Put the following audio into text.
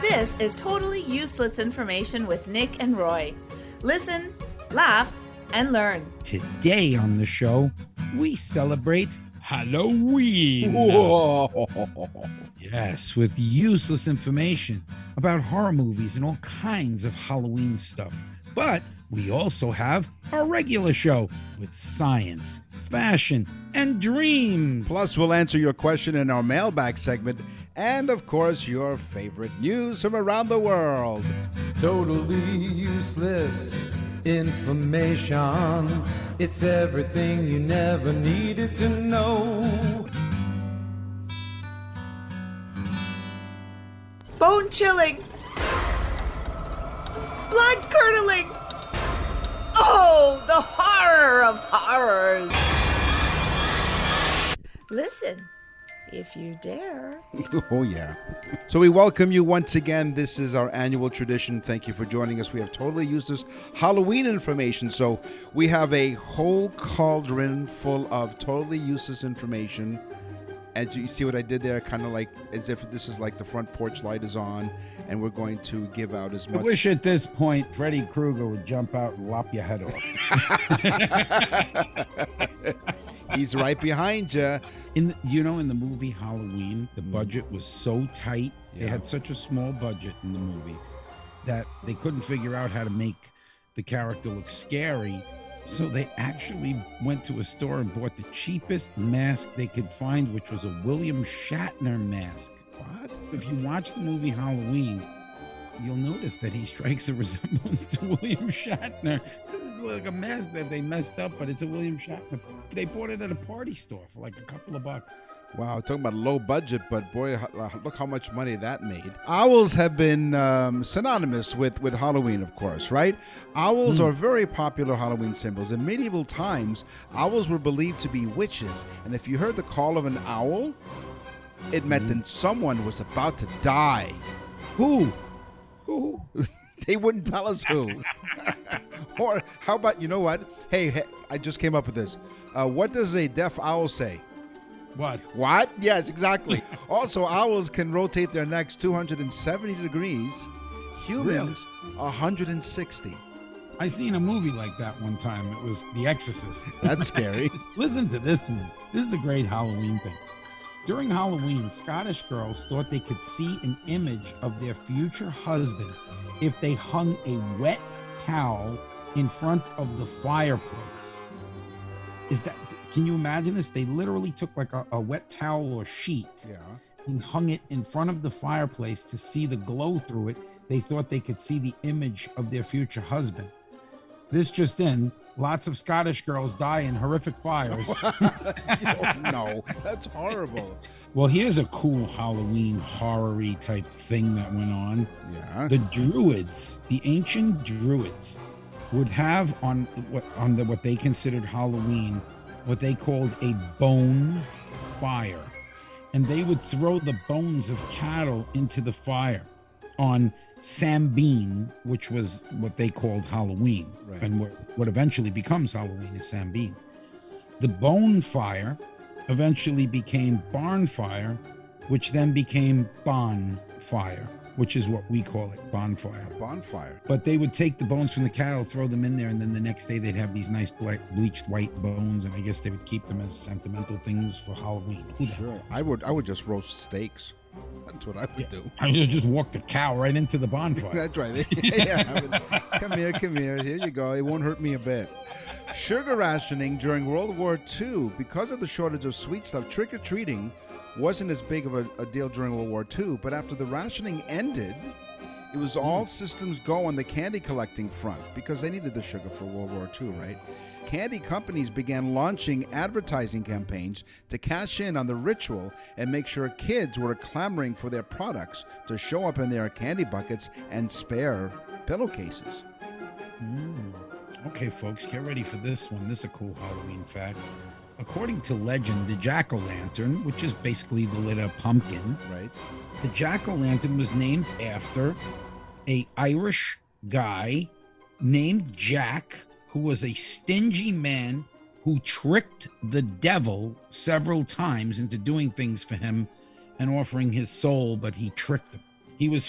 This is totally useless information with Nick and Roy. Listen, laugh, and learn. Today on the show, we celebrate Halloween. Whoa. Yes, with useless information about horror movies and all kinds of Halloween stuff. But we also have our regular show with science, fashion, and dreams. Plus, we'll answer your question in our mailbag segment. And, of course, your favorite news from around the world. Totally useless information. It's everything you never needed to know. Bone chilling. Blood curdling. Oh, the horror of horrors. Listen, if you dare. Oh, yeah. So we welcome you once again. This is our annual tradition. Thank you for joining us. We have totally useless Halloween information. So we have a whole cauldron full of totally useless information. And you see what I did there? Kind of like as if this is like the front porch light is on and we're going to give out as much. I wish at this point Freddy Krueger would jump out and lop your head off. He's right behind you. In the movie Halloween, the budget was so tight. Yeah. They had such a small budget in the movie that they couldn't figure out how to make the character look scary. So they actually went to a store and bought the cheapest mask they could find, which was a William Shatner mask. What? If you watch the movie Halloween, you'll notice that he strikes a resemblance to William Shatner. This is like a mask that they messed up, but it's a William Shatner. They bought it at a party store for like a couple of bucks. Wow, talking about low budget, but boy, look how much money that made. Owls have been synonymous with Halloween, of course, right? Owls are very popular Halloween symbols. In medieval times, owls were believed to be witches, and if you heard the call of an owl, it meant that someone was about to die. Who? They wouldn't tell us who. Or how about, you know what? Hey, I just came up with this. What does a deaf owl say? What? Yes, exactly. Also, owls can rotate their necks 270 degrees. Humans, 160. I seen a movie like that one time. It was The Exorcist. That's scary. Listen to this one. This is a great Halloween thing. During Halloween, Scottish girls thought they could see an image of their future husband if they hung a wet towel in front of the fireplace. Can you imagine this? They literally took like a wet towel or sheet and hung it in front of the fireplace to see the glow through it. They thought they could see the image of their future husband. This just in, lots of Scottish girls die in horrific fires. Oh, no, that's horrible. Well, here's a cool Halloween horror-y type thing that went on. Yeah. The Druids, the ancient Druids, would have on what they considered Halloween, what they called a bone fire. And they would throw the bones of cattle into the fire on Samhain, which was what they called Halloween. Right. And what eventually becomes Halloween is Samhain. The bone fire eventually became barn fire, which then became bonfire, which is what we call it, bonfire. A bonfire. But they would take the bones from the cattle, throw them in there, and then the next day they'd have these nice bleached white bones, and I guess they would keep them as sentimental things for Halloween. Sure. I would just roast steaks. That's what I would do. I would just walk the cow right into the bonfire. That's right. Yeah, come here. Here you go. It won't hurt me a bit. Sugar rationing during World War II. Because of the shortage of sweet stuff, trick-or-treating wasn't as big of a deal during World War II, but after the rationing ended, it was all systems go on the candy collecting front because they needed the sugar for World War II, right? Candy companies began launching advertising campaigns to cash in on the ritual and make sure kids were clamoring for their products to show up in their candy buckets and spare pillowcases. Okay, folks, get ready for this one. This is a cool Halloween fact. According to legend, the jack-o'-lantern, which is basically the lit up pumpkin, Right. the jack-o'-lantern was named after a Irish guy named Jack, who was a stingy man who tricked the devil several times into doing things for him and offering his soul, but he tricked him. He was